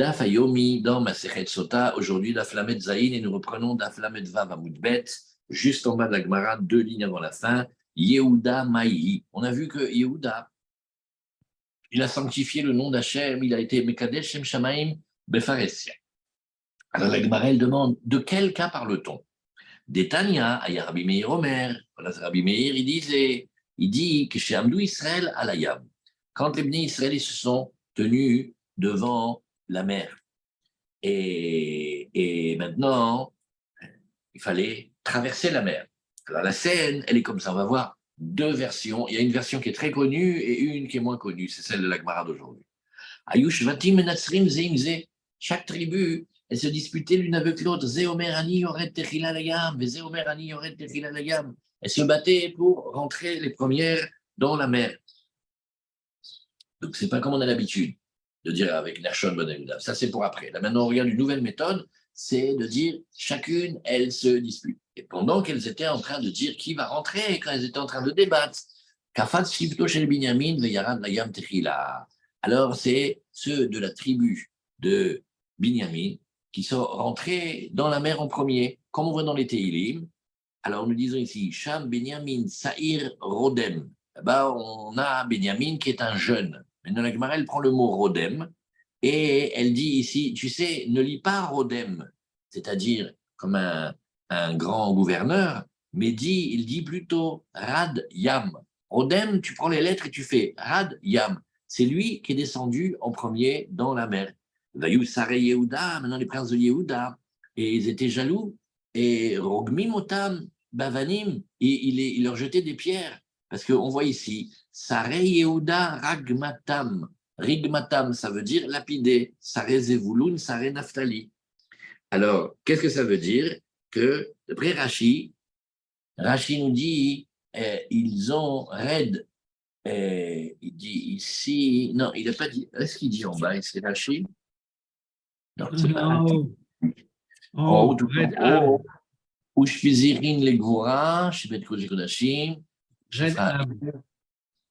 Daf Ayomi dans Masechet Sota, aujourd'hui Daf Lamed Zayin, et nous reprenons Daf Lamed Vav Amoudbet, juste en bas de la Gemara, 2 lignes avant la fin, Yehuda Maïhi. On a vu que Yehuda, il a sanctifié le nom d'Hachem, il a été Mekadesh Shem Shamaim Befaresia. Alors la Gemara, elle demande, de quel cas parle-t-on? D'Etania, Aya Rabbi Meir Omer, voilà, Rabbi Meir, il dit que chez Amdou Israël à l'Ayam, quand les bénis Israël ils se sont tenus devant la mer, et maintenant, il fallait traverser la mer. Alors la scène, elle est comme ça. On va voir deux versions. Il y a une version qui est très connue et une qui est moins connue. C'est celle de la Gemara d'aujourd'hui. Ayush vatim menatzrim zeimze. Chaque tribu, elle se disputait l'une avec l'autre. Zeomer ani yored techila layam, zeomer ani yored techila layam. Elles se battaient pour rentrer les premières dans la mer. Donc c'est pas comme on a l'habitude de dire avec Nachshon Ben Yehuda. Ça, c'est pour après. Là, maintenant, on regarde une nouvelle méthode, c'est de dire chacune, elle se dispute. Et pendant qu'elles étaient en train de dire qui va rentrer, quand elles étaient en train de débattre, Kafat Shivto Shel Binyamin Veyarad Layam Techila. Alors, c'est ceux de la tribu de Binyamin qui sont rentrés dans la mer en premier, comme on voit dans les Teilim. Alors, nous disons ici, Sham Binyamin Saïr Rodem. Là-bas, on a Binyamin qui est un jeune. Maintenant, la Gemara, elle prend le mot Rodem et elle dit ici, tu sais, ne lis pas Rodem, c'est-à-dire comme un grand gouverneur, mais il dit plutôt Rad Yam. Rodem, tu prends les lettres et tu fais Rad Yam. C'est lui qui est descendu en premier dans la mer. Vayou Sare Yehuda, maintenant les princes de Yehuda, et ils étaient jaloux, et Rogmim Otam, Bavanim, et il leur jetait des pierres. Parce qu'on voit ici, Sarei Yehuda Ragmatam. Rigmatam, ça veut dire lapider. Sarei Zevulun, Sarei Naftali. Alors, qu'est-ce que ça veut dire? Que, d'après Rashi nous dit, ils ont raid. Il dit ici, non, il n'a pas dit, est-ce qu'il dit en bas, c'est Rashi? Non, c'est pas Rashi. En haut, tout en haut. Ushfizirin le Gvura, Shibet Kodashim.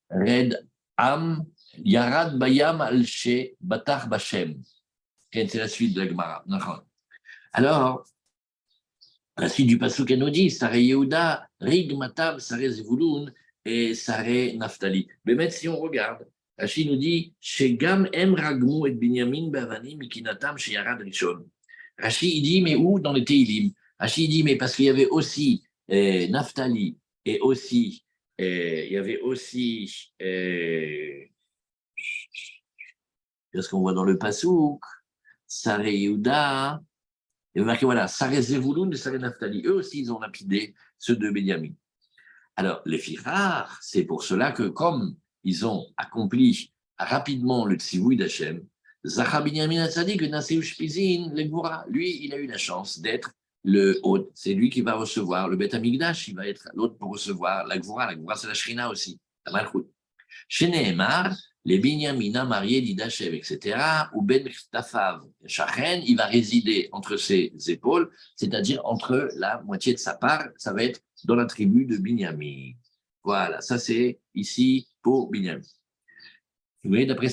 Red Am, Yarad Bayam Al-She, Batar Bashem. C'est la suite de la Gemara. Alors, la suite du Pasuk nous dit Saré Yehuda, Rig Matam, Saré Zevulun et Saré Naftali. Mais même si on regarde, Rashi nous dit Shegam Em Ragmu et Binyamin Bavanim Ikinatam chez Yarad Rishon. Rashi il dit mais où? Dans les Teilim. Rashi dit mais parce qu'il y avait aussi Naftali et aussi il y avait aussi, ce qu'on voit dans le Passouk, Saré Yehuda, il y a marqué, voilà, Saré Zevulun et Saré Naftali. Eux aussi, ils ont lapidé ceux de Benjamin. Alors, les Firar, c'est pour cela que, comme ils ont accompli rapidement le Tzivouï d'Hachem, Zacha Binyamin Hatzadik, Naseu Shpizin, le Gvura, lui, il a eu la chance d'être le hôte. C'est lui qui va recevoir le Beth Amikdash, il va être l'hôte pour recevoir la Gvura. La Gvura, c'est la Shrina aussi, la Malchut. Chez Nehemar, les Binyamina mariés d'Idashev, etc., ou Ben Tafav, Shachen, il va résider entre ses épaules, c'est-à-dire entre la moitié de sa part, ça va être dans la tribu de Binyamin. Voilà, ça c'est ici pour Binyamin. Vous voyez, d'après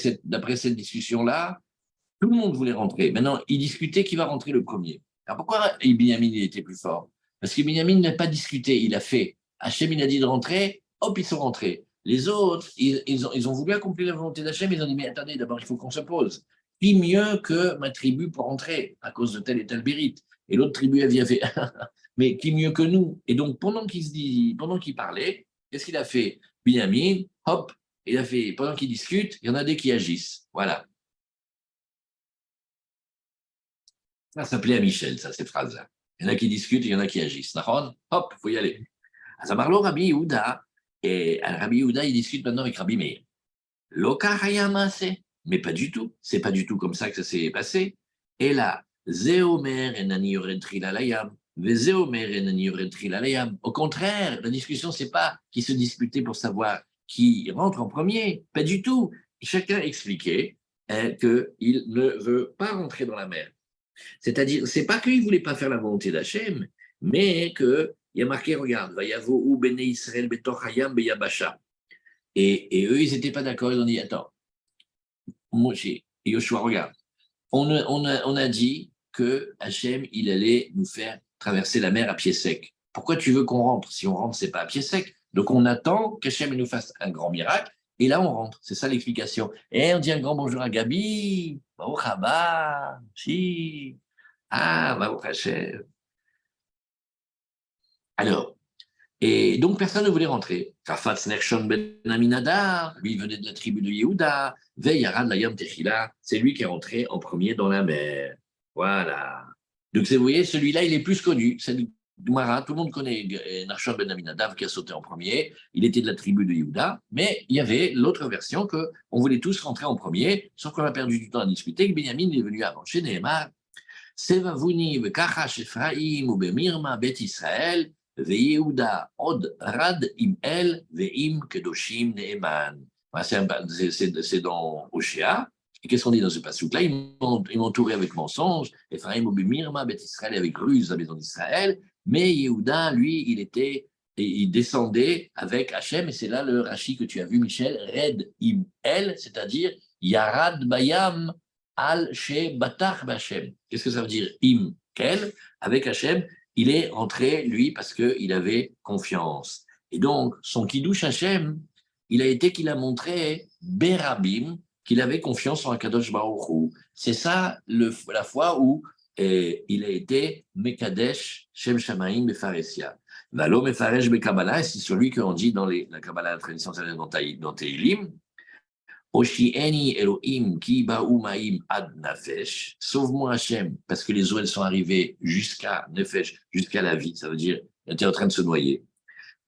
cette discussion-là, tout le monde voulait rentrer. Maintenant, il discutait qui va rentrer le premier. Alors pourquoi Binyamin il était plus fort? Parce que Binyamin n'a pas discuté, il a fait. Hachem, il a dit de rentrer, hop, ils sont rentrés. Les autres, ils ont voulu accomplir la volonté d'Hachem, ils ont dit, mais attendez, d'abord, il faut qu'on se pose. Qui mieux que ma tribu pour rentrer, à cause de tel et tel mérite? Et l'autre tribu, elle vient fait, mais qui mieux que nous? Et donc, pendant qu'il parlait, qu'est-ce qu'il a fait? Binyamin, hop, il a fait, pendant qu'ils discutent, il y en a des qui agissent. Voilà. Ça s'appelait à Michel, ça, ces phrases-là. Il y en a qui discutent, il y en a qui agissent. Hop, il faut y aller. Azamarlo Rabbi Yehuda, et Rabbi Yehuda, il discute maintenant avec Rabbi Meir. Loka Hayamase, mais pas du tout. C'est pas du tout comme ça que ça s'est passé. Et là, Zeomer enani yored trila layam, Vezeomer enani yored trila layam. Au contraire, la discussion, c'est pas qui se disputait pour savoir qui rentre en premier. Pas du tout. Chacun expliquait qu'il ne veut pas rentrer dans la mer. C'est-à-dire, c'est pas qu'il ne voulait pas faire la volonté d'Hachem, mais qu'il y a marqué, regarde, Vayavo ou Bene Israël betochayam beyabasha. Et eux, ils n'étaient pas d'accord, ils ont dit, attends, Moshe et Yoshua, regarde, on a dit que Hachem, il allait nous faire traverser la mer à pied sec. Pourquoi tu veux qu'on rentre? Si on rentre, c'est pas à pied sec. Donc on attend qu'Hachem nous fasse un grand miracle, et là on rentre. C'est ça l'explication. Et on dit un grand bonjour à Gabi. Baruch haba, si. Ah, Baruch Hachem. Alors, et donc, personne ne voulait rentrer. Rafat Snershon ben Aminadar, lui, il venait de la tribu de Yehuda. Veyaran Layam Techila, c'est lui qui est rentré en premier dans la mer. Voilà. Donc, vous voyez, celui-là, il est plus connu. C'est le Gemara. Tout le monde connaît Nachshon ben Aminadab qui a sauté en premier. Il était de la tribu de Yehuda. Mais il y avait l'autre version qu'on voulait tous rentrer en premier, sauf qu'on a perdu du temps à discuter, que Benjamin est venu avant. Chez Nehemar, Sevavuni Vekachash Ephraim ou Bemirma Bet Israël. Veyehuda od rad im el veim kedoshim neeman. C'est dans Oshéa. Et qu'est-ce qu'on dit dans ce passage-là? Ils m'ont entouré avec mensonge. Ephraim ou Bemirma Bet Israël avec ruse la maison d'Israël. Mais Yehuda, lui, il descendait avec Hachem. Et c'est là le Rashi que tu as vu, Michel. Red im el, c'est-à-dire Yarad bayam al she batach b'Hachem. Qu'est-ce que ça veut dire? Im kel, avec Hachem. Il est rentré, lui, parce qu'il avait confiance. Et donc, son Kiddush Hashem, il a été qu'il a montré, Berabim, qu'il avait confiance en Akadosh Baruch Hu. C'est ça la fois où il a été Mekadesh Shem Shamaim Befaresia. Valo Mefaresh Bekabbalah, c'est sur lui qu'on dit dans la Kabbalah, la tradition dans Teilim, Oshieni Elohim ki ba'umaim ad nafesh, sauve-moi Hachem, parce que les eaux elles sont arrivées jusqu'à nefesh, jusqu'à la vie, ça veut dire elle était en train de se noyer.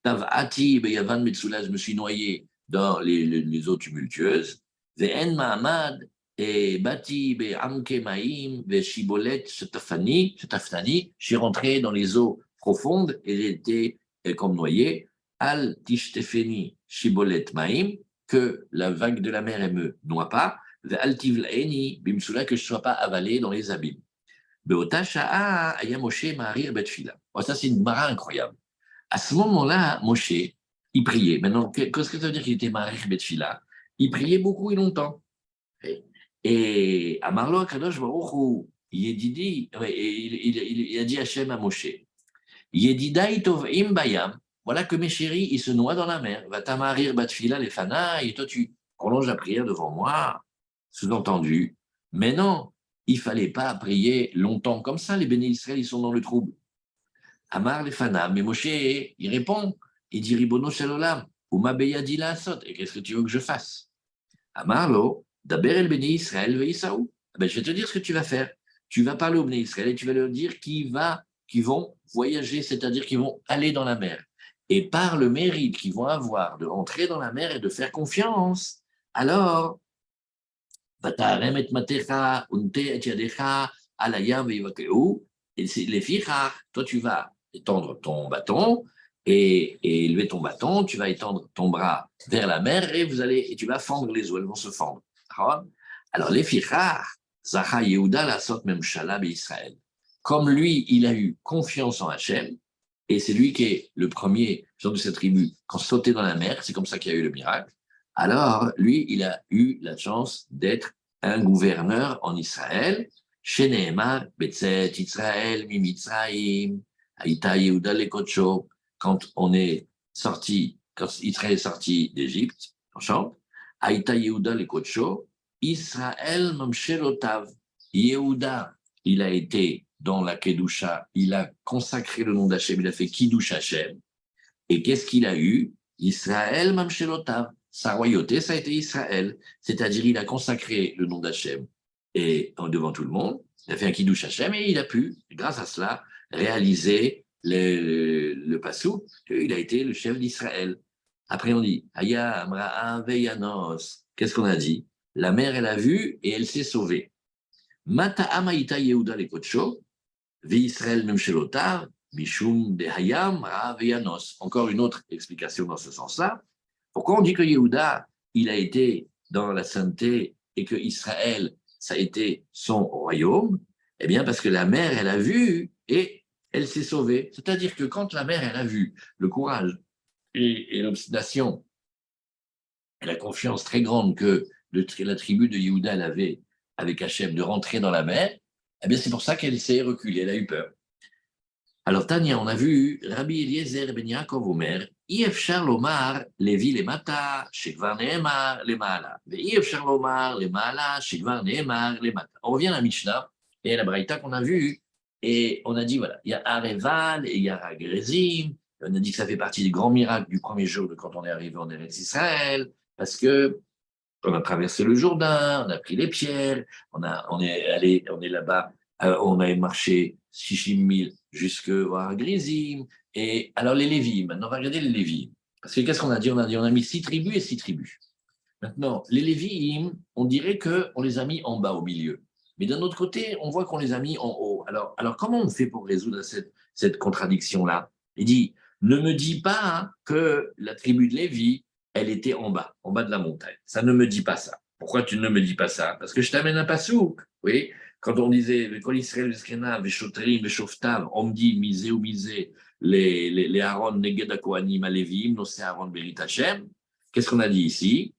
Tav'ati beyavan metsula, je me suis noyé dans les eaux tumultueuses. Ve'en ma'amad et bati be'amke ma'im ve'shibolet shetafani, je suis rentré dans les eaux profondes et j'ai été comme noyé. Al tishtefeni shibolet ma'im, que la vague de la mer ne me noie pas, que je ne sois pas avalé dans les abîmes. Ça, c'est une mara incroyable. À ce moment-là, Moshe, il priait. Maintenant, qu'est-ce que ça veut dire qu'il était marir betfila? Il priait beaucoup et longtemps. Et à Marlo Kadosh Baruch Hu, il a dit Hachem à Moshe, Yedidai tov'im bayam, voilà que mes chéris, ils se noient dans la mer. Va tamarir batfila les fana, et toi tu prolonges la prière devant moi. Sous-entendu. Mais non, il fallait pas prier longtemps comme ça. Les bénis Israël, ils sont dans le trouble. Amar les fana, mais Moshe, il répond, il dit Ribono shalolam, ou ma beyadi la asot. Et qu'est-ce que tu veux que je fasse? Amar lo, daber el béni Israël veisaou. Ben, je vais te dire ce que tu vas faire. Tu vas parler aux bénis Israël et tu vas leur dire qu'ils vont voyager, c'est-à-dire qu'ils vont aller dans la mer. Et par le mérite qu'ils vont avoir de rentrer dans la mer et de faire confiance, alors, et les filles, toi tu vas étendre ton bâton et élever ton bâton, tu vas étendre ton bras vers la mer et tu vas fendre les eaux, elles vont se fendre. Alors les filles, Zacha Yehuda la sorte même Shalab et Israël. Comme lui, il a eu confiance en Hachem, et c'est lui qui est le premier de cette tribu quand sauté dans la mer, c'est comme ça qu'il y a eu le miracle. Alors, lui, il a eu la chance d'être un gouverneur en Israël, chez Nehemar, Betzet, Israël, Mimitzraïm, Haïta Yehuda Lekocho, quand Israël est sorti d'Égypte, on chante, Haïta Yehuda Lekocho, Israël Mamshelotav, Yehuda, il a été dans la Kedusha, il a consacré le nom d'Hachem, il a fait Kiddush Hachem. Et qu'est-ce qu'il a eu? Israël Mamshelotav. Sa royauté, ça a été Israël. C'est-à-dire, il a consacré le nom d'Hachem et devant tout le monde, il a fait un Kiddush Hachem et il a pu, grâce à cela, réaliser le Passou. Il a été le chef d'Israël. Après, on dit, Aya Amra Veyanos. Qu'est-ce qu'on a dit? La mer, elle a vu et elle s'est sauvée. Mata Amaïta Yehuda Lekocho, Israël Memshelotar, Mishum Behayam Veyanos. Encore une autre explication dans ce sens-là. Pourquoi on dit que Yehuda, il a été dans la sainteté et que Israël, ça a été son royaume? Eh bien, parce que la mer, elle a vu et elle s'est sauvée. C'est-à-dire que quand la mer, elle a vu le courage et l'obstination et la confiance très grande que la tribu de Yehuda elle avait avec Hachem de rentrer dans la mer, eh bien c'est pour ça qu'elle s'est reculée, elle a eu peur. Alors Tania, on a vu Rabbi Eliezer ben Yaakov Omer, אי אפשר לומר לוי למטה שכבר נאמר למעלה, ואי אפשר לומר למעלה שכבר נאמר למטה. On revient à la Mishnah et à la Braïta qu'on a vu, et on a dit, voilà, il y a Areval et il y a Agrezim, on a dit que ça fait partie des grands miracles du premier jour de quand on est arrivé en Eretz Israël, parce que on a traversé le Jourdain, on a pris les pierres, on est là-bas, on a marché 6 000 jusqu'à Grizim. Et alors les Lévis, maintenant on va regarder les Lévis. Parce que qu'est-ce qu'on a dit? On a mis 6 tribus et 6 tribus. Maintenant, les Lévis, on dirait qu'on les a mis en bas au milieu. Mais d'un autre côté, on voit qu'on les a mis en haut. Alors comment on fait pour résoudre cette contradiction-là? Il dit, ne me dis pas que la tribu de Lévi, elle était en bas de la montagne. Ça ne me dit pas ça. Pourquoi tu ne me dis pas ça? Parce que je t'amène un passouk. Oui, quand on disait Kol Israël Veskena Veshotrim Veshoftav, on me dit misé ou misé les Aaron Neged Akohanim Alevim, nos c'est Aaron Berit Hashem. Qu'est-ce qu'on a dit ici?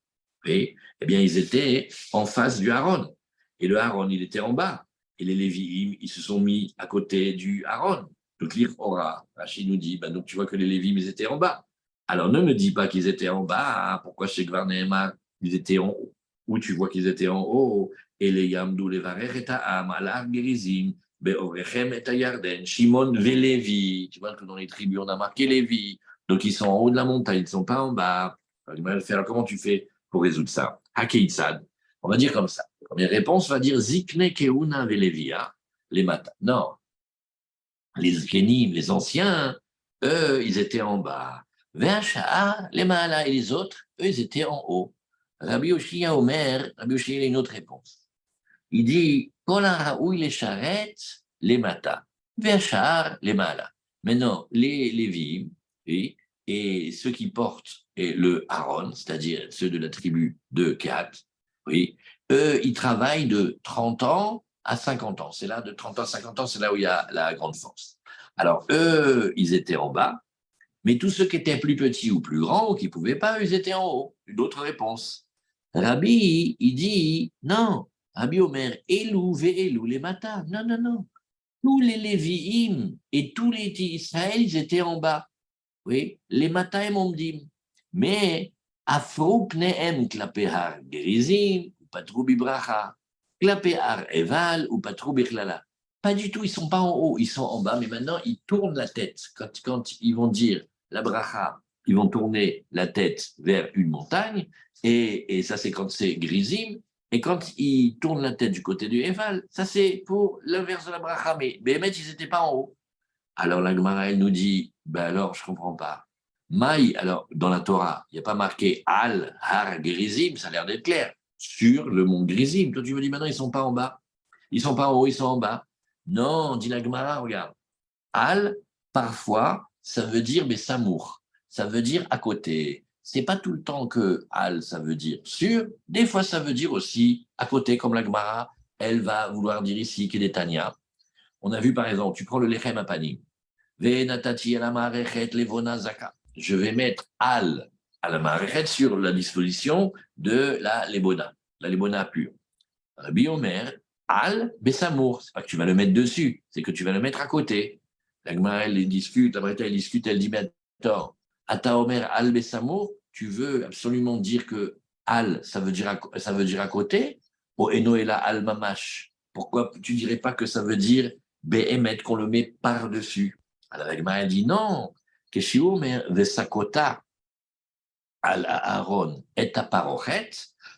Oui, eh bien ils étaient en face du Aaron. Et le Aaron, il était en bas. Et les Lévi'im, ils se sont mis à côté du Aaron. Donc l'Ir Ora, Rachid nous dit, donc tu vois que les Lévi'im, ils étaient en bas. Alors ne me dis pas qu'ils étaient en bas, pourquoi chez Gvarnehemar, ils étaient en haut? Ou tu vois qu'ils étaient en haut, et les Yamdou, les Varer et Ta'am, Alar Gerizim, Beorechem et Yarden, Shimon Vélévi, tu vois que dans les tribus, on a marqué Lévi, donc ils sont en haut de la montagne, ils ne sont pas en bas. Alors comment tu fais pour résoudre ça? Hakeitzad, on va dire comme ça. La première réponse va dire Zikne Keuna Velevia, les matins. Non, les Zkenim, les anciens, eux, ils étaient en bas. Ve'asha'a, les Maala et les autres, eux, ils étaient en haut. Rabbi Oshia Omer, Rabbi Oshia a une autre réponse. Il dit Kol ha'raoui les charrettes, les mata. Ve'asha'ar, les Maala. Maintenant, les Lévim, oui, et ceux qui portent et le Aaron, c'est-à-dire ceux de la tribu de Kehat, oui, eux, ils travaillent de 30 ans à 50 ans. C'est là, de 30 ans à 50 ans, c'est là où il y a la grande force. Alors, eux, ils étaient en bas, mais tous ceux qui étaient plus petits ou plus grands ou qui ne pouvaient pas, ils étaient en haut. Une autre réponse. Rabbi, il dit, non, Rabbi Omer, Elou, Ve'elou, les matins. Non, non, non. Tous les Lévi'im et tous les Israël, ils étaient en bas. Oui, les matins omdim. Mais, Afrou pnehem klapehar gerizim, ou patrou bibracha, klapehar eval, ou patrou bichlala. Pas du tout, ils ne sont pas en haut, ils sont en bas, mais maintenant ils tournent la tête. Quand ils vont dire la bracha, ils vont tourner la tête vers une montagne, et ça c'est quand c'est grizim, et quand ils tournent la tête du côté du eval, ça c'est pour l'inverse de la bracha, mais Béhémet, ils n'étaient pas en haut. Alors la Gemara, elle nous dit, ben alors, je ne comprends pas. Maï, alors, dans la Torah, il n'y a pas marqué Al, Har, Grizim, ça a l'air d'être clair, sur le mont Grizim. Toi, tu me dis maintenant, ils ne sont pas en bas. Ils ne sont pas en haut, ils sont en bas. Non, dit la Gemara, regarde. Al, parfois, ça veut dire Samour. Ça veut dire à côté. C'est pas tout le temps que Al, ça veut dire sur. Des fois, ça veut dire aussi à côté, comme la Gemara, elle va vouloir dire ici, Kedetania. On a vu, par exemple, tu prends le Lechem Apanim. Je vais mettre al à la marechet sur la disposition de la lebona pure. Rabbi Omer, al besamour, c'est pas que tu vas le mettre dessus, c'est que tu vas le mettre à côté. La Gemara, elle discute, la Braïta, elle discute, elle dit, mais attends, Ata Omer al besamour, tu veux absolument dire que al, ça veut dire à côté, ou enoela al mamash. Pourquoi tu dirais pas que ça veut dire behemet, qu'on le met par-dessus? Alors la Gemara dit non, que Shiomer vesakota al Aaron et ta parochet,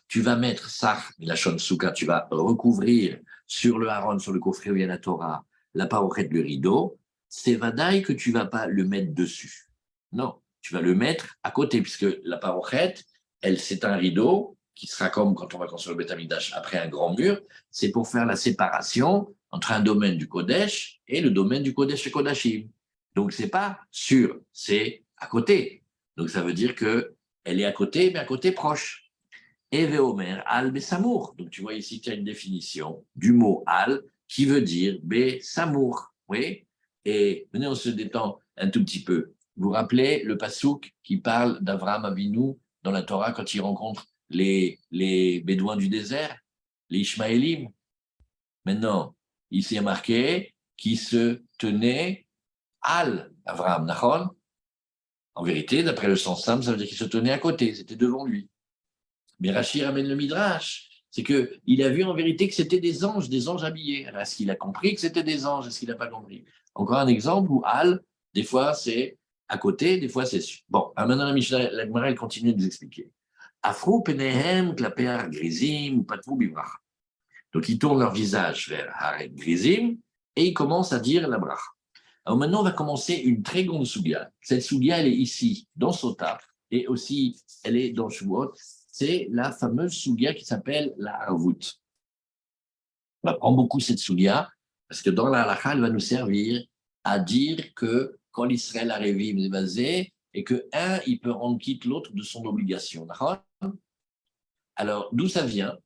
tu vas mettre ça, la souka, tu vas recouvrir sur le Aaron, sur le coffret où il y a la Torah, la parochet, le rideau, c'est vadaï que tu vas pas le mettre dessus. Non, tu vas le mettre à côté, puisque la parochet, elle, c'est un rideau qui sera comme quand on va construire le Beth Amikdash après un grand mur, c'est pour faire la séparation entre un domaine du Kodesh et le domaine du Kodesh et Kodashim. Donc, c'est pas sur, c'est à côté. Donc, ça veut dire que elle est à côté, mais à côté proche. Eve Omer, al besamour. Donc, tu vois ici qu'il y a une définition du mot al qui veut dire besamour. Oui. Et venez, on se détend un tout petit peu. Vous vous rappelez le passouk qui parle d'Avraham Avinu dans la Torah quand il rencontre les Bédouins du désert, les Ishmaélim. Maintenant, ici il y a marqué qui se tenait al Avraham, Nachon. En vérité, d'après le sens simple, ça veut dire qu'il se tenait à côté, c'était devant lui. Mais Rachid ramène le Midrash, c'est qu'il a vu en vérité que c'était des anges habillés. Alors, est-ce qu'il a compris que c'était des anges? Est-ce qu'il n'a pas compris? Encore un exemple où al, des fois c'est à côté, des fois c'est sur. Bon, alors maintenant la Mishnah, la Gemara, elle continue de nous expliquer. Afrou penehem klaper grizim patrou bibrach. Donc ils tournent leur visage vers Haret Grizim et ils commencent à dire la bracha. Alors maintenant, on va commencer une très grande sougia. Cette sougia, elle est ici, dans Sota, et aussi, elle est dans Shavuot. C'est la fameuse sougia qui s'appelle la Harvout. On apprend beaucoup cette sougia, parce que dans la halakha, elle va nous servir à dire que quand l'Israël arrive est basé, et que un, il peut rendre quitte l'autre de son obligation. Alors, d'où ça vient?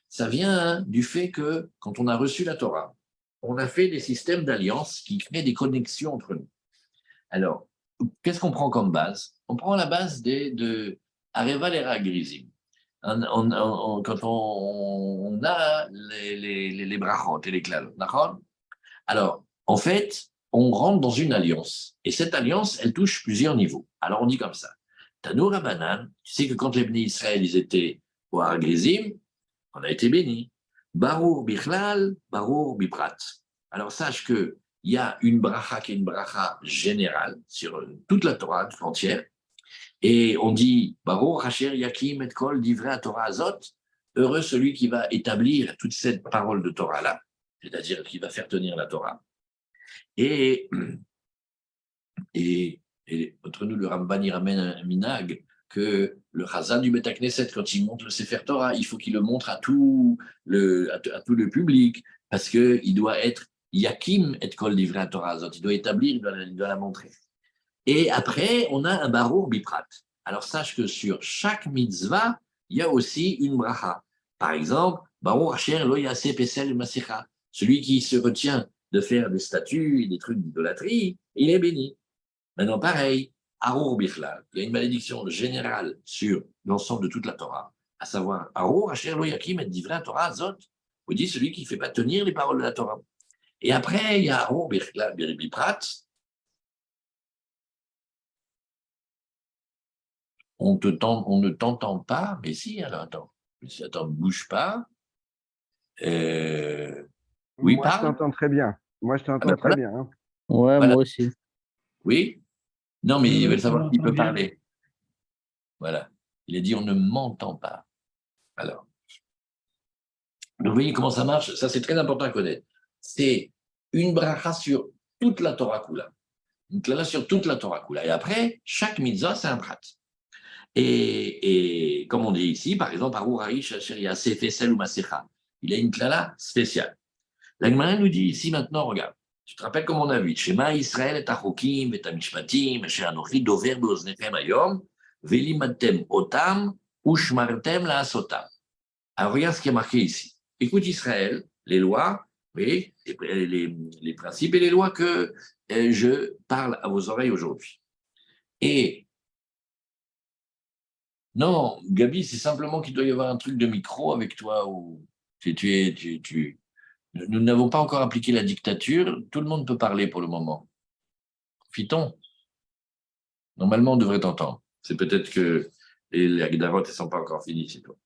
Ça vient du fait que quand on a reçu la Torah, on a fait des systèmes d'alliance qui créent des connexions entre nous. Alors, qu'est-ce qu'on prend comme base? On prend la base de Areva Lera Grizim. Quand on a les brachot et les klalot. Alors, en fait, on rentre dans une alliance. Et cette alliance, elle touche plusieurs niveaux. Alors, on dit comme ça. Tanour Rabanan, tu sais que quand les Bnei Israël, ils étaient au Har Grizim, on a été bénis. Barour Bichlal, Barour Biprat. Alors sache qu'il y a une bracha qui est une bracha générale sur toute la Torah toute entière. Et on dit Barour Hacher Yakim et Kol Divrei Torah Azot. Heureux celui qui va établir toute cette parole de Torah-là, c'est-à-dire qui va faire tenir la Torah. Et, et entre nous, le Ramban y ramène un minag que le Chazan du Beth Knesset, quand il montre le Sefer Torah, il faut qu'il le montre à tout le public, parce qu'il doit être Yakim et Kol Divrei Torah. Il doit établir, il doit la montrer. Et après, on a un Barour Biprat. Alors sache que sur chaque mitzvah, il y a aussi une bracha. Par exemple, Barour Asher Lo Yaseh Pesel Masecha. Celui qui se retient de faire des statues et des trucs d'idolâtrie, il est béni. Maintenant, pareil, Arour Bichlal, il y a une malédiction générale sur l'ensemble de toute la Torah, à savoir Arour Asher Lo Yakim et Divrei Torah Azot. Vous dites celui qui ne fait pas tenir les paroles de la Torah. Et après, il y a Arour Bichlal, Biprat. On ne t'entend pas, mais si, alors attends, bouge pas. Oui, Moi, je parle. t'entends très bien. Moi, je Ah t'entends ben très voilà. bien. Hein. Ouais, Voilà. moi aussi. Oui. Non, mais ils veulent On savoir qui entend peut bien. parler. Voilà. Il a dit on ne m'entend pas. Alors. Donc, vous voyez comment ça marche. Ça, c'est très important à connaître. C'est une bracha sur toute la Torah Kula. Une klala sur toute la Torah Kula. Et après, chaque mitzvah, c'est un prat. Et comme on dit ici, par exemple, Arour Harish Asher Fesel ou Masecha. Il a une klala spéciale. La Gemara nous dit ici maintenant, regarde, tu te rappelles comme on a vu, Shema Israël et Achokim et Amishpatim, Asher Anochi Dover Beoznechem Ayom, Velimatem Otam, Ushmartem La Asotam. Alors regarde ce qui est marqué ici. Écoute Israël, les lois, oui, les principes et les lois que je parle à vos oreilles aujourd'hui. Et non, Gabi, c'est simplement qu'il doit y avoir un truc de micro avec toi où nous n'avons pas encore appliqué la dictature. Tout le monde peut parler pour le moment. Profitons. Normalement, on devrait t'entendre. C'est peut-être que les Agdarotes ne sont pas encore finis, c'est tout.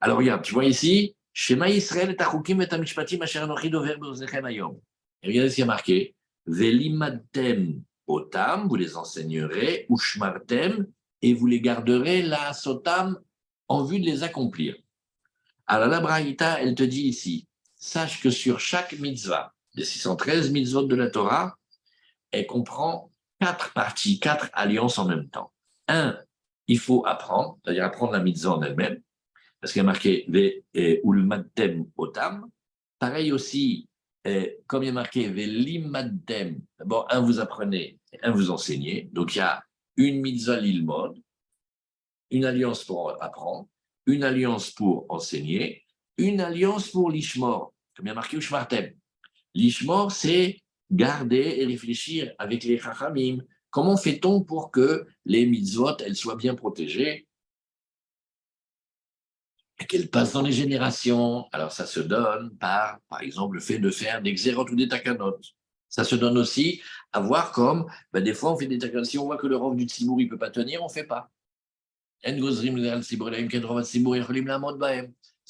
Alors, regarde, tu vois ici, Shema Israël et Achukim et Amishpatim asher anochi dover beoznechem hayom. Et regardez ce qui est marqué. Velimadtem otam, vous les enseignerez, ushmartem, et vous les garderez la sotam en vue de les accomplir. Alors, la Braïta, elle te dit ici, sache que sur chaque mitzvah, des 613 mitzvot de la Torah, elle comprend 4 parties, 4 alliances en même temps. Un, il faut apprendre, c'est-à-dire apprendre la mitzvah en elle-même, parce qu'il y a marqué Ve ulmadtem otam. Pareil aussi, comme il y a marqué Ve limadtem, d'abord, un vous apprenez, un vous enseignez. Donc, il y a une mitzvah lilmod, une alliance pour apprendre, une alliance pour enseigner, une alliance pour l'ishmor, comme il y a marqué Ushmartem. L'ishmor, c'est garder et réfléchir avec les chachamim. Comment fait-on pour que les mitzvot, elles soient bien protégées? et qu'elle passe dans les générations. Alors, ça se donne par exemple, le fait de faire des xérotes ou des takanot. Ça se donne aussi à voir comme, ben, des fois, on fait des takanot. Si on voit que le rov du tzimour, il ne peut pas tenir, on ne fait pas. C'est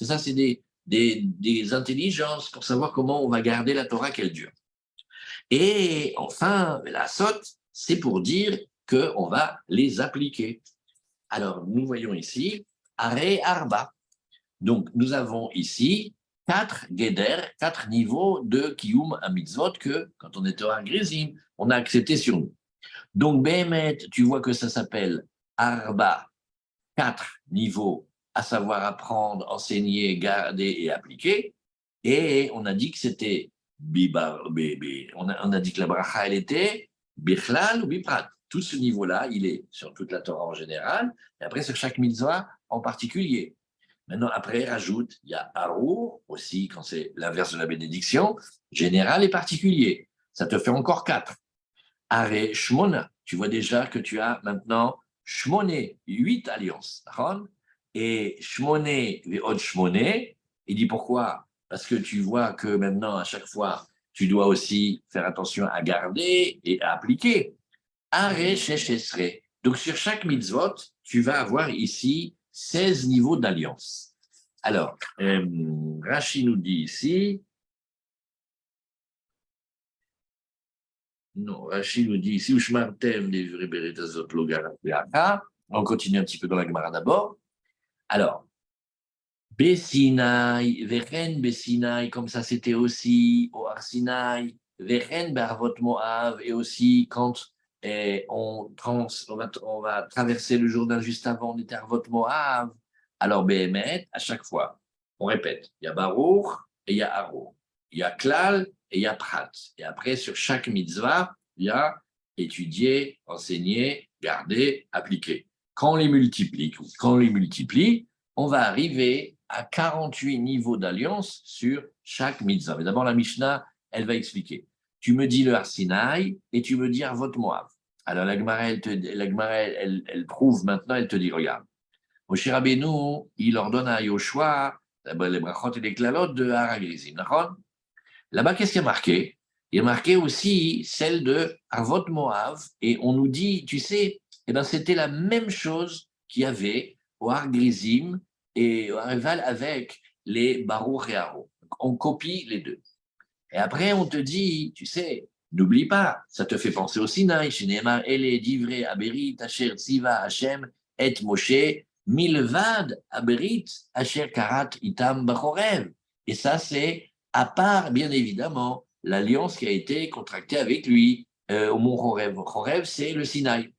ça, c'est des intelligences pour savoir comment on va garder la Torah qu'elle dure. Et enfin, la sotte, c'est pour dire qu'on va les appliquer. Alors, nous voyons ici, Are Arba. Donc, nous avons ici 4 Geder, 4 niveaux de Kiyum à mitzvot que, quand on est au Har Grizim, on a accepté sur nous. Donc, Behemet, tu vois que ça s'appelle Arba, 4 niveaux, à savoir apprendre, enseigner, garder et appliquer. Et on a dit que c'était on a dit que la bracha, elle était Bichlal ou Biprat. Tout ce niveau-là, il est sur toute la Torah en général, et après sur chaque mitzvah en particulier. Maintenant, après, rajoute, il y a Arour aussi, quand c'est l'inverse de la bénédiction, général et particulier. Ça te fait encore 4. Are Shmona, tu vois déjà que tu as maintenant Shmoné, 8 alliances. Et Shmoné, Ve'od Shmoné, il dit pourquoi? Parce que tu vois que maintenant, à chaque fois, tu dois aussi faire attention à garder et à appliquer. Are Sheshesre. Donc, sur chaque mitzvot, tu vas avoir ici 16 niveaux d'alliance. Alors, Rashi nous dit ici, non, Rachid nous dit ici, on continue un petit peu dans la Gemara d'abord. Alors, Bessinaï, Vechen Bessinaï, comme ça c'était aussi au Arsinaï, Vechen Barvot Moav, et aussi quand on va traverser le Jourdain juste avant, on était à Arvot Moav. Alors, Behemet, à chaque fois, on répète, il y a Baruch et il y a Aro, il y a Klal et il y a Prat. Et après, sur chaque mitzvah, il y a étudier, enseigner, garder, appliquer. Quand on les multiplie, on va arriver à 48 niveaux d'alliance sur chaque mitzvah. Mais d'abord, la Mishnah, elle va expliquer. Tu me dis le Arsinaï et tu me dis Arvot Moav. Alors, la Gemara, elle prouve maintenant, elle te dit, regarde, Moshe Rabbeinu, il ordonne à Yoshua les brachot et les klalot de Haragrizim. Là-bas, qu'est-ce qui est marqué? Il est marqué aussi celle de Arvot Moav, et on nous dit, tu sais, eh ben, c'était la même chose qu'il y avait au Har Grizim et au Har Eval avec les Baruch et Aro. On copie les deux. Et après, on te dit, tu sais, n'oublie pas, ça te fait penser au Sinaï, chez Nehemar, Ele, Divré, Aberit, Asher, Tziva, Hashem, Et Moshe, Milvad, Aberit, Asher, Karat, Itam, Bachorev. Et ça, c'est à part, bien évidemment, l'alliance qui a été contractée avec lui au mont Chorev. Chorev, c'est le Sinaï.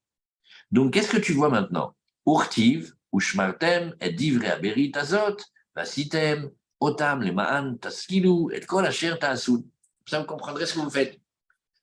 Donc, qu'est-ce que tu vois maintenant? Urtiv, Ushmartem, et Divré, Aberit, Azot, Vasitem, Otam, les Ma'an, Taskilu, et Kol Asher Ta'asun. Ça, vous comprendrez ce que vous faites.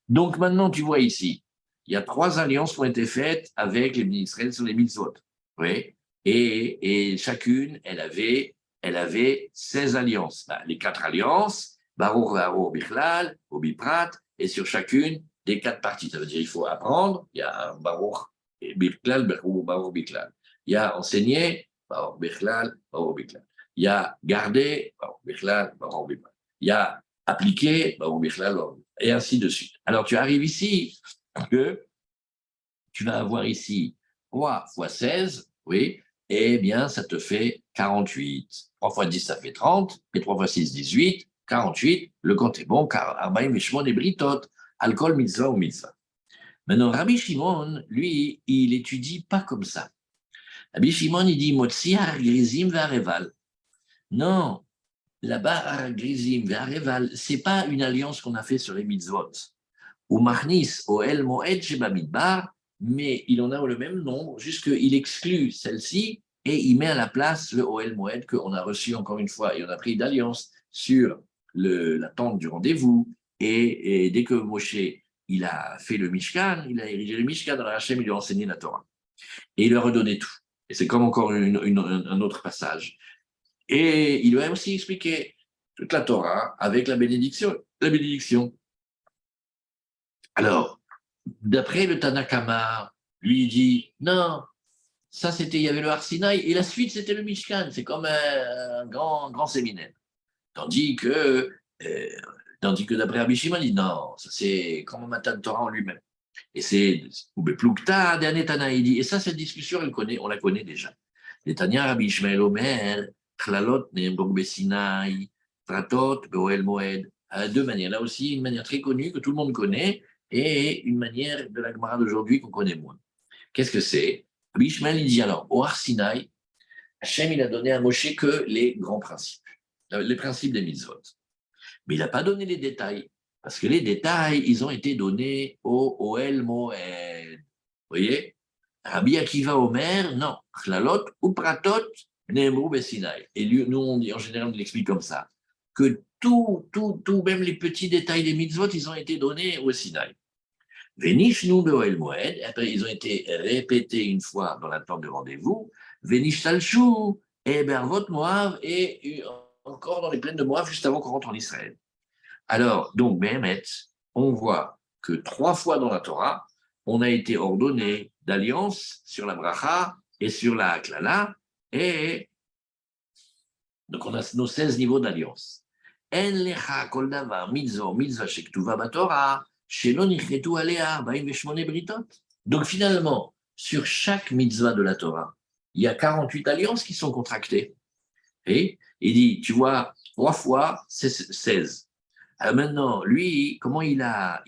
Donc maintenant, tu vois ici, il y a 3 alliances qui ont été faites avec les ministres sur les mitzvot. Oui. Et chacune, elle avait 16 alliances. Bah, les 4 alliances, Baruch, Varo, Bichlal, Obiprat, et sur chacune des 4 parties. Ça veut dire il faut apprendre, il y a Baruch, et Bichlal, Baruch, Bichlal. Il y a enseigner, Baruch, Bichlal, Baruch, Bichlal. Il y a garder, Baruch, Bichlal, Baruch, Bichlal. Il y a appliquer, Baruch, Bichlal, Baruch, Bichlal. Et ainsi de suite. Alors, tu arrives ici, que tu vas avoir ici 3 fois 16, oui, eh bien, ça te fait 48. 3 fois 10, ça fait 30, et 3 fois 6, 18, 48, le compte est bon, car Arbaïm et Shimon et Britot, alcool, mitzvah ou mitzvah. Maintenant, Rabbi Shimon, lui, il étudie pas comme ça. Rabbi Shimon, il dit, Motsi har grizim ve'areval. Non, là-bas, har grizim ve'areval, c'est pas une alliance qu'on a fait sur les mitzvot. Ou Marnis, Oel Moed Shebamidbar, mais il en a le même nombre, juste qu'il exclut celle-ci et il met à la place le Oel Moed qu'on a reçu encore une fois et on a pris d'alliance sur la tente du rendez-vous. Et dès que Moshe il a fait le Mishkan, il a érigé le Mishkan dans la Hachem, il lui a enseigné la Torah. Et il lui a redonné tout. Et c'est comme encore un autre passage. Et il lui a aussi expliqué toute la Torah avec la bénédiction. La bénédiction. Alors, d'après le Tanakama, lui il dit non, ça c'était, il y avait le Har Sinaï, et la suite c'était le Mishkan, c'est comme un grand séminaire. Tandis que, euh, tandis que d'après Rabbi Shimon, il dit non, ça c'est comme un Matan Torah en lui-même. Et c'est Plukta, Tana, il dit, et ça, cette discussion, on la connaît déjà. Netanya, Rabbi Ishmael Omer, Klalot, Neembrok Besinaï, Tratot, Beoel Moed. À deux manières. Là aussi, une manière très connue que tout le monde connaît et une manière de la Gemara d'aujourd'hui qu'on connaît moins. Qu'est-ce que c'est? Rabbi Ishmael, il dit alors, au Har Sinaï, Hachem, il a donné à Moshe que les grands principes, les principes des mitzvot. Mais il n'a pas donné les détails, parce que les détails, ils ont été donnés au Oel Moed. Vous voyez? Rabbi Akiva Omer, non. Chlalot ou Pratot, Neemru Besinaï. Et lui, nous, on dit, en général, on l'explique comme ça, que tout, même les petits détails des mitzvot, ils ont été donnés au Sinaï. Venish nous Oel Moed, et après, ils ont été répétés une fois dans la tente de rendez-vous. Venish Talchou, et Bervot Moav, et encore dans les plaines de Moav, juste avant qu'on rentre en Israël. Alors, donc, Béhémet, on voit que 3 fois dans la Torah, on a été ordonné d'alliance sur la bracha et sur la haklala, et donc on a nos 16 niveaux d'alliance. En lecha kol davar mitzvah shektuva batorah, shelo nichretu alea 48 britot. Donc finalement, sur chaque mitzvah de la Torah, il y a 48 alliances qui sont contractées. Et il dit, tu vois, 3 fois, c'est 16. Alors maintenant, lui, comment il a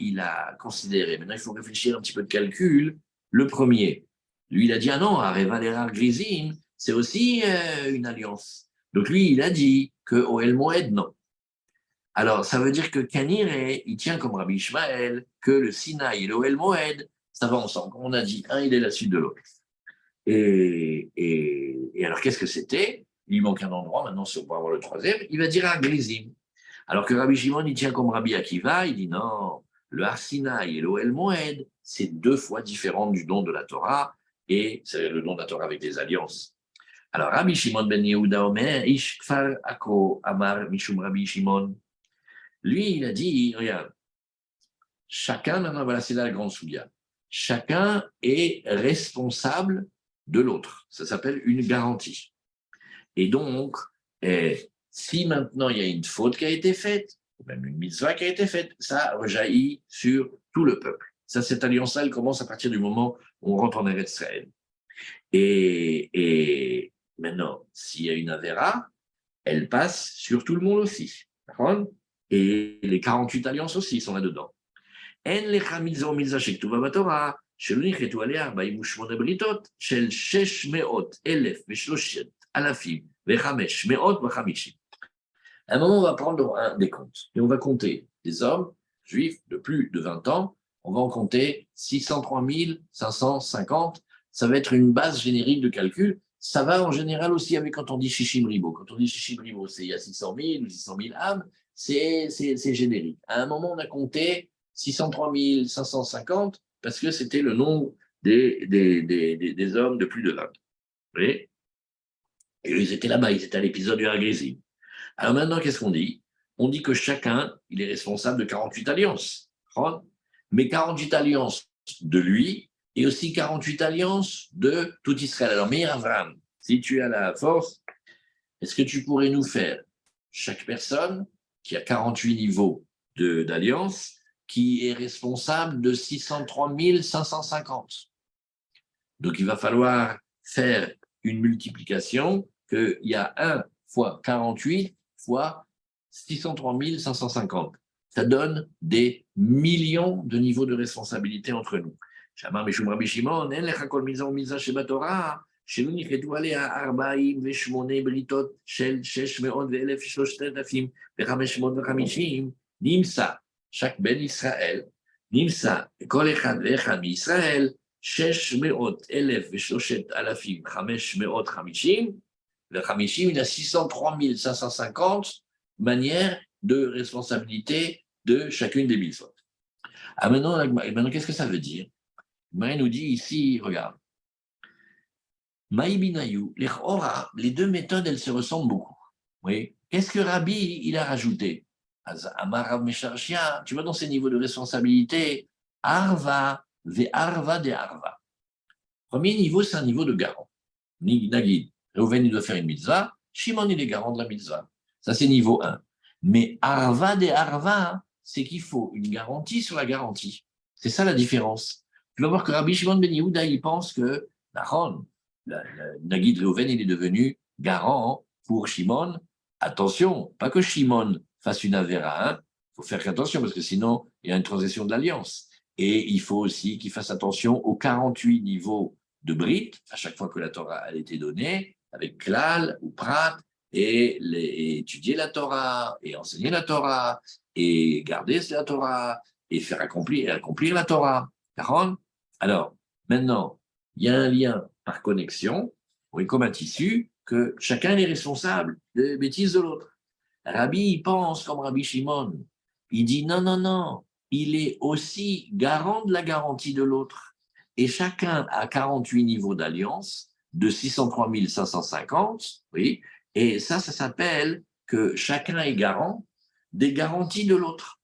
considéré? Maintenant, il faut réfléchir un petit peu de calcul. Le premier, lui, il a dit, ah non, Areva Lerar Grizim, c'est aussi une alliance. Donc lui, il a dit que Oel Moed, non. Alors, ça veut dire que Kanire, il tient comme Rabbi Ishmael que le Sinaï et l'Oel Moed, ça va ensemble. Comme on a dit, un, il est la suite de l'autre. Et alors, qu'est-ce que c'était? Il manque un endroit, maintenant, si on peut avoir le troisième, il va dire un Grizim. Alors que Rabbi Shimon, il tient comme Rabbi Akiva, il dit non, le Har Sinaï et l'Oel Moed, c'est 2 fois différent du don de la Torah, et c'est le don de la Torah avec des alliances. Alors Rabbi Shimon ben Yehuda Omer, Ish Kfar Ako Amar Mishum Rabbi Shimon, lui, il a dit, regarde, chacun, maintenant voilà, c'est là la grande soulia, chacun est responsable de l'autre. Ça s'appelle une garantie. Et donc, si maintenant il y a une faute qui a été faite, ou même une mitzvah qui a été faite, ça rejaillit sur tout le peuple. Ça, cette alliance-là, elle commence à partir du moment où on rentre en Eretz Israël. Et maintenant, s'il y a une Avera, elle passe sur tout le monde aussi. D'accord? Et les 48 alliances aussi sont là-dedans. En lecha mitzvah mitzvah shektuva batorah, שלא נחרטו עליה 48 בריתות של 600,000 אלפים ו550. À un moment, on va prendre un décompte et on va compter des hommes juifs de plus de 20 ans. On va en compter 603 550. Ça va être une base générique de calcul. Ça va en général aussi avec quand on dit Shishim Ribo. Quand on dit Shishim Ribo, c'est il y a 600 000 ou 600 000 âmes. C'est générique. À un moment, on a compté 603 550 parce que c'était le nombre des hommes de plus de 20. Vous voyez? Et ils étaient là-bas, ils étaient à l'épisode du Hagrizim. Alors maintenant, qu'est-ce qu'on dit? On dit que chacun, il est responsable de 48 alliances. Mais 48 alliances de lui et aussi 48 alliances de tout Israël. Alors, Meir Avram, si tu as la force, est-ce que tu pourrais nous faire chaque personne qui a 48 niveaux d'alliance qui est responsable de 603 550? Donc, il va falloir faire une multiplication qu'il y a 1 fois 48 fois 603 550. Ça donne des millions de niveaux de responsabilité entre nous. Shamar Mishum Rabbi Shimon, en lecha kol mitzvah u'mitzvah shebatorah, שלא נכרתו עליה 48 בריתות של 600,000 נמצא, chaque ben Israël, נמצא, כל אחד ואחד מישראל, 600,003,550, le 50, il a 603 550 manières de responsabilité de chacune des mitzvot. Ah, maintenant, qu'est-ce que ça veut dire? Maï nous dit ici, regarde, Maï Binayu, les deux méthodes, elles se ressemblent beaucoup. Oui. Qu'est-ce que Rabbi, il a rajouté? Amar Rav Mesharshia, tu vois dans ces niveaux de responsabilité, Arva, ve Arva de Arva. Premier niveau, c'est un niveau de garant. Nagid, Reuven, il doit faire une mitzvah, Shimon, il est garant de la mitzvah. Ça, c'est niveau 1. Mais Arva des Arva, c'est qu'il faut une garantie sur la garantie. C'est ça la différence. Tu vas voir que Rabbi Shimon ben Yehuda, il pense que Nahon, Nagid Reuven, il est devenu garant pour Shimon. Attention, pas que Shimon fasse une avéra, il faut faire attention parce que sinon, il y a une transition de l'alliance. Et il faut aussi qu'il fasse attention aux 48 niveaux de Brit, à chaque fois que la Torah a été donnée, avec Klal ou Prat, et étudier la Torah, et enseigner la Torah, et garder la Torah, et faire accomplir la Torah. Alors, maintenant, il y a un lien par connexion, oui, comme un tissu, que chacun est responsable des bêtises de l'autre. Rabbi, il pense comme Rabbi Shimon. Il dit non, non, non, il est aussi garant de la garantie de l'autre. Et chacun a 48 niveaux d'alliance de 603 550, oui, et ça s'appelle que chacun est garant des garanties de l'autre.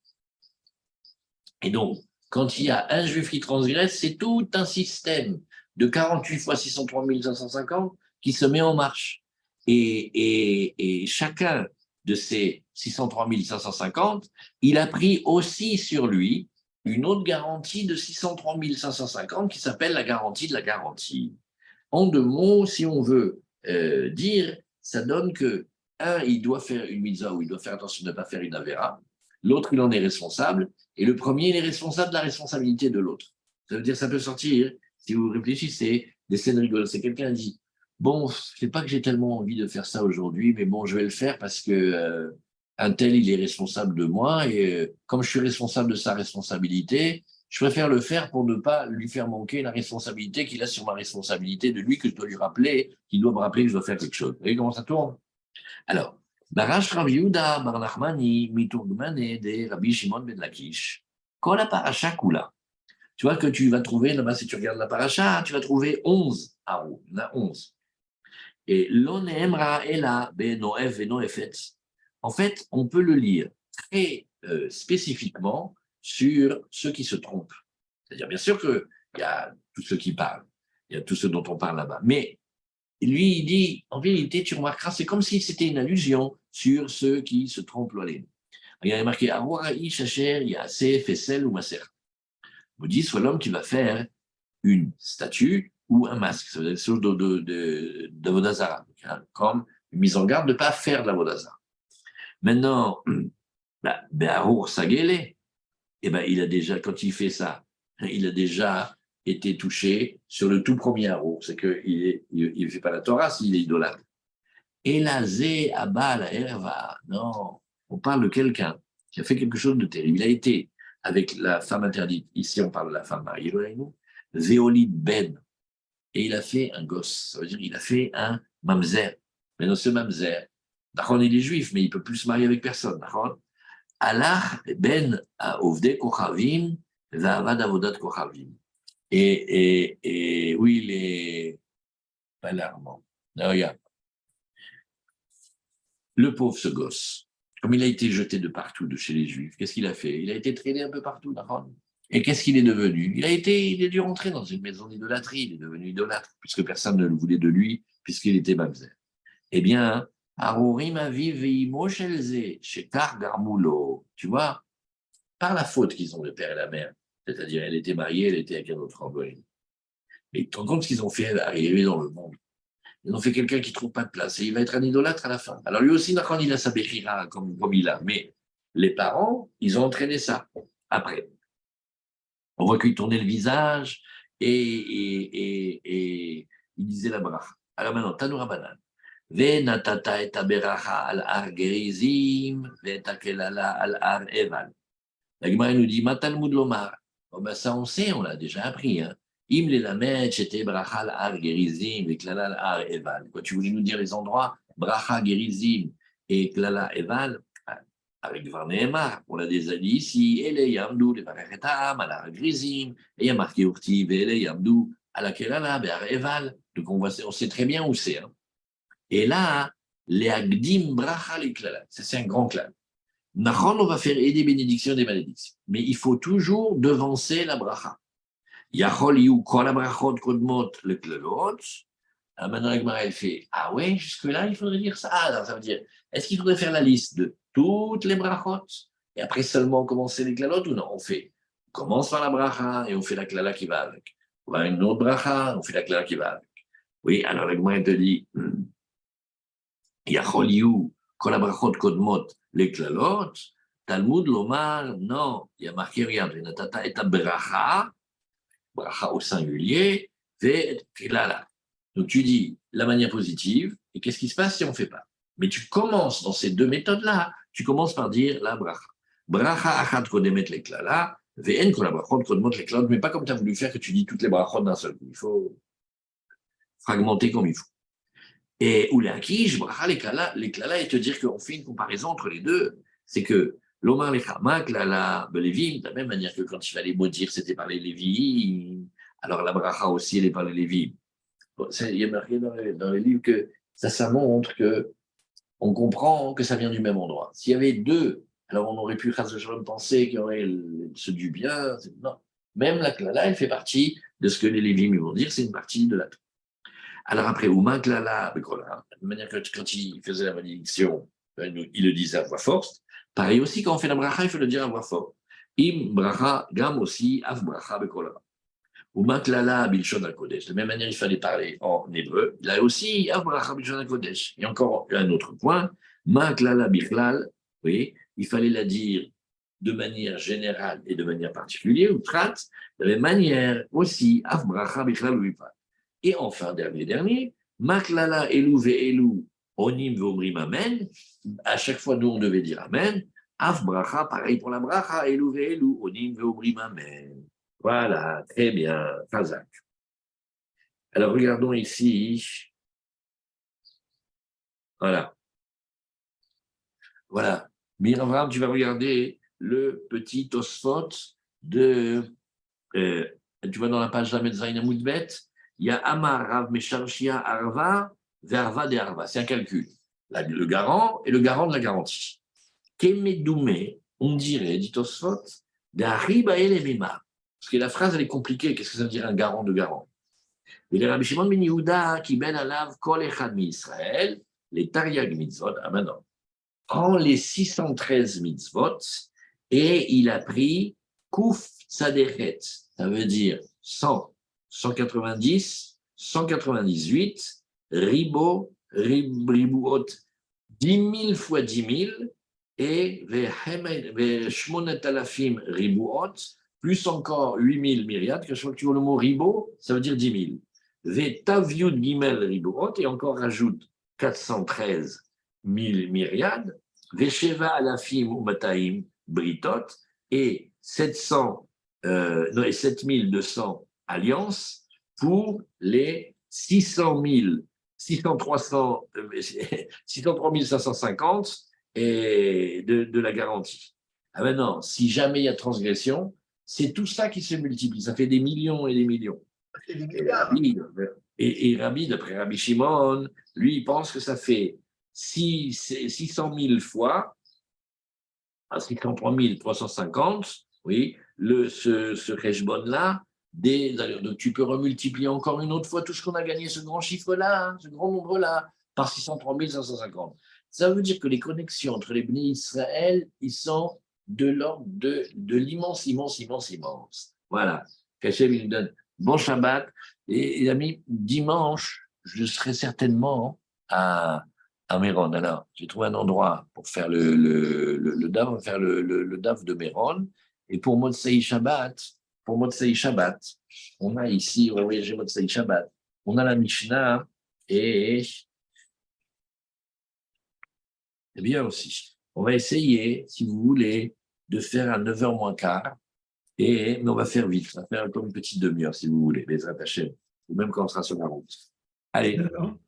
Et donc, quand il y a un juif qui transgresse, c'est tout un système de 48 fois 603 550 qui se met en marche. Et chacun de ces 603 550, il a pris aussi sur lui une autre garantie de 603 550 qui s'appelle la garantie de la garantie. En deux mots, si on veut dire, ça donne que, un, il doit faire une mitzvah ou il doit faire attention de ne pas faire une avéra, l'autre, il en est responsable, et le premier, il est responsable de la responsabilité de l'autre. Ça veut dire, ça peut sortir, si vous réfléchissez, des scènes rigolotes. C'est quelqu'un qui dit, bon, c'est pas que j'ai tellement envie de faire ça aujourd'hui, mais bon, je vais le faire parce que un tel, il est responsable de moi, et comme je suis responsable de sa responsabilité, je préfère le faire pour ne pas lui faire manquer la responsabilité qu'il a sur ma responsabilité de lui, que je dois lui rappeler, qu'il doit me rappeler que je dois faire quelque chose. Vous voyez comment ça tourne? Alors, Barash Rav Yehuda bar Nachmani mitugmane de Rabbi Shimon ben Lakish. Quand la paracha coula, tu vois que tu vas trouver, là-bas, si tu regardes la paracha, tu vas trouver 11 haros. Il y en a 11. Et l'onemra ela benoef venoefetz. En fait, on peut le lire très spécifiquement sur ceux qui se trompent. C'est-à-dire, bien sûr qu'il y a tous ceux qui parlent, il y a tous ceux dont on parle là-bas, mais lui, il dit, en vérité, tu remarqueras, c'est comme si c'était une allusion sur ceux qui se trompent l'olim. Il y a marqué Arouaï, Chacher, il y a assez, Fessel ou Masser. On dit, soit l'homme qui va faire une statue ou un masque. Ça veut dire quelque chose d'Avodazara, comme une mise en garde de ne pas faire de l'Avodazara. Maintenant, Be'arour Sagele, eh ben, il a déjà, quand il fait ça, il a déjà été touché sur le tout premier Arour. C'est qu'il ne fait pas la Torah s'il est idolâtre. Elazé Abba Erva. Non, on parle de quelqu'un qui a fait quelque chose de terrible. Il a été avec la femme interdite. Ici, on parle de la femme mariée, Zéolide Ben. Et il a fait un gosse. Ça veut dire qu'il a fait un mamzer. Mais non, ce mamzer, d'accord, il est juif, mais il ne peut plus se marier avec personne. D'accord. Allah ben Ovde Kochavim, Vavad Avodat Kochavim. Et oui, il est pas alarmant. Regarde. Le pauvre, ce gosse, comme il a été jeté de partout de chez les Juifs, qu'est-ce qu'il a fait? Il a été traîné un peu partout, d'accord. Et qu'est-ce qu'il est devenu? Il a dû rentrer dans une maison d'idolâtrie, il est devenu idolâtre, puisque personne ne le voulait de lui, puisqu'il était mamzer. Eh bien, Arurim aviv veimo shelze, shekar garmulo, tu vois, par la faute qu'ils ont le père et la mère, c'est-à-dire elle était mariée, elle était avec un autre homme. Mais tu te rends compte ce qu'ils ont fait arriver dans le monde? Ils ont fait quelqu'un qui ne trouve pas de place et il va être un idolâtre à la fin. Alors lui aussi, Nachon, il a sa béchira comme il a, mais les parents, ils ont entraîné ça après. On voit qu'il tournait le visage et il disait la bracha. Alors maintenant, Tanoura Banan. Venatata et aberacha al ar gerizim, vetakelala al ar eval. La Gemara nous dit, Matalmud lomar. Bon, ben ça, on sait, on l'a déjà appris. Hein. Im le lamed, c'était bracha al ar gerizim, et klala al ar eval. Quand tu voulais nous dire les endroits, bracha gerizim et klala eval, avec Varnehemar, on l'a déjà dit ici, Ele Yamdou, les Varechetam, à la Grizim, et il y a marqué Urtiv, Ele Yamdou, à la Kelala, Béar Eval. Donc on sait très bien où c'est. Hein. Et là, les Agdim Bracha les Klala, c'est un grand clan. Nachon, on va faire et des bénédictions et des malédictions. Mais il faut toujours devancer la Bracha. Yachol Yu, Kol Brachot Kodmot, le Klalot, Ah, maintenant, la Gemara, elle fait, ah ouais, jusque-là, il faudrait dire ça. Ah, non, ça veut dire, est-ce qu'il faudrait faire la liste de toutes les brachot et après seulement commencer les klalotes ou non? On commence par la bracha et on fait la klala qui va avec. On va à une autre bracha, on fait la klala qui va avec. Oui, alors la Gemara, elle te dit, Yachol Yu, kol habrachot kodmot, les klalot, Talmud Lomar, non, il y a marqué, regarde, Natata et bracha au singulier, ve klala. Donc tu dis la manière positive, et qu'est-ce qui se passe si on ne fait pas? Mais tu commences dans ces deux méthodes-là, tu commences par dire la bracha. Bracha achat kodemet leklala, ve'en kol habrachot kodmot leklalot, mais pas comme tu as voulu faire que tu dis toutes les brachot d'un seul coup. Il faut fragmenter comme il faut. Et ou l'akish, bracha leklala, et te dire qu'on fait une comparaison entre les deux. C'est que l'omar lechama, klala, belevim, de la même manière que quand il fallait maudire, c'était par les lévim, alors la bracha aussi, elle est par les lévim. Bon, il y a marqué dans les livres que ça montre que on comprend que ça vient du même endroit. S'il y avait deux, alors on aurait pu penser qu'il y aurait ce du bien. Non. Même la klala, elle fait partie de ce que les lévim vont dire, c'est une partie de la Torah. Alors après, Ouman klala, de manière que quand il faisait la malédiction, il le disait à voix forte. Pareil aussi, quand on fait la bracha, il faut le dire à voix forte. Im bracha, gam aussi, av bracha bekolava. Ou Maklala Bilshon al-Kodesh. De la même manière, il fallait parler en hébreu. Là aussi, Abracha Bilshon al-Kodesh. Et encore un autre point, Maklala Bichlal, oui, il fallait la dire de manière générale et de manière particulière, ou Trat, de la même manière aussi, Abracha Bichlal ou Et enfin, dernier, Maklala Elou Ve'elou, Onim Ve'omrim Amen. À chaque fois, nous, on devait dire Amen. Af bracha, pareil pour la bracha, Elou Ve'elou, Onim Ve'omrim Amen. Voilà, très bien, Razak. Alors, regardons ici. Voilà. Voilà. Miravram, tu vas regarder le petit Tosfot de. Tu vois dans la page Lamed Zayin Amoudbet, il y a Amar Rav Mesharshia Arva, Verva de Arva. C'est un calcul. Le garant et le garant de la garantie. Kemedoumé, on dirait, dit Tosfot, d'Ariba el Emima. Parce que la phrase, elle est compliquée. Qu'est-ce que ça veut dire un garant de garant? Et les Rabbi Shimon ben Yehuda qui ben alav kol echad mi Israël, les Tariag mitzvot, ah ben non, prend les 613 mitzvot et il a pris Kouf Tzadechet, ça veut dire 100, 190, 198, Ribuot, 10 000 fois 10 000, et Shmonet Alafim Ribuot, plus encore 8 000 myriades, que je crois que tu vois le mot ribo, ça veut dire 10 000. Taviud Gimel Ribuot, et encore rajoute 413 000 myriades, Vesheva Alafim Umataim Britot, et 7200 alliances pour les 600 000, 603 550 et de la garantie. Ah ben non, si jamais il y a transgression, c'est tout ça qui se multiplie. Ça fait des millions et des millions. Et Rabbi, d'après Rabbi Shimon, lui, il pense que ça fait 600 000 fois, à 603 350, oui, ce Rejbon-là, donc tu peux remultiplier encore une autre fois tout ce qu'on a gagné, ce grand chiffre-là, ce grand nombre-là, par 603 550. Ça veut dire que les connexions entre les bénis Israël, ils sont de l'ordre de l'immense, immense, immense, immense. Voilà. Qu'Hachem il nous donne bon Shabbat. Et amis, dimanche, je serai certainement à Méron. Alors, j'ai trouvé un endroit pour faire le DAF, on va faire le DAF de Méron. Et pour Motsei Shabbat, on a ici, on va voyager Motsei Shabbat, on a la Mishnah et bien aussi. On va essayer, si vous voulez, de faire à 9h moins quart, mais on va faire vite, on va faire comme une petite demi-heure, si vous voulez, les attachés, ou même quand on sera sur la route. Allez.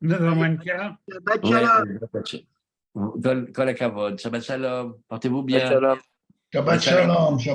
9h moins le quart. Kol hakavod, Shabbat shalom, portez-vous bien. Shabbat shalom.